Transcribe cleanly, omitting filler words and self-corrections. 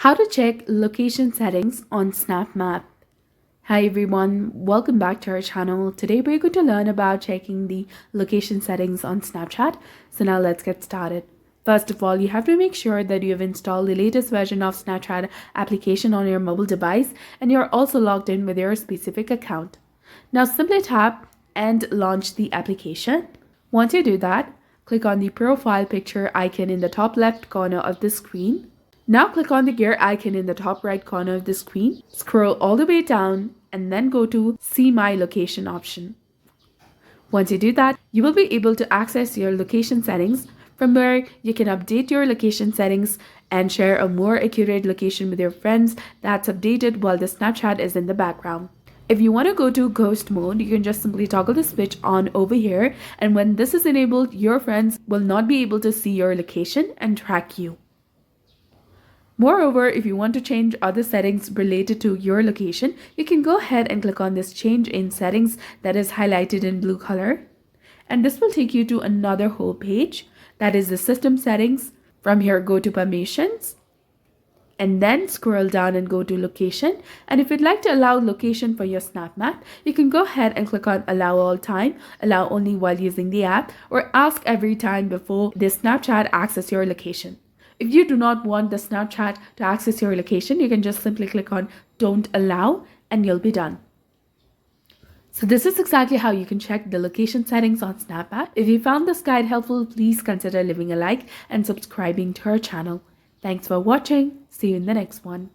How to check location settings on SnapMap. Hi everyone, welcome back to our channel. Today we're going to learn about checking the location settings on Snapchat. So now let's get started. First of all, you have to make sure that you have installed the latest version of Snapchat application on your mobile device and you're also logged in with your specific account. Now simply tap and launch the application. Once you do that, click on the profile picture icon in the top left corner of the screen. Now click on the gear icon in the top right corner of the screen, scroll all the way down and then go to See My Location option. Once you do that, you will be able to access your location settings from where you can update your location settings and share a more accurate location with your friends that's updated while the Snapchat is in the background. If you want to go to ghost mode, you can just simply toggle the switch on over here, and when this is enabled, your friends will not be able to see your location and track you. Moreover, if you want to change other settings related to your location, you can go ahead and click on this change in settings that is highlighted in blue color. And this will take you to another whole page, that is the system settings. From here, go to permissions and then scroll down and go to location. And if you'd like to allow location for your SnapMap, you can go ahead and click on allow all time, allow only while using the app, or ask every time before the Snapchat access your location. If you do not want the Snapchat to access your location, you can just simply click on don't allow and you'll be done. So this is exactly how you can check the location settings on SnapMap. If you found this guide helpful, please consider leaving a like and subscribing to our channel. Thanks for watching. See you in the next one.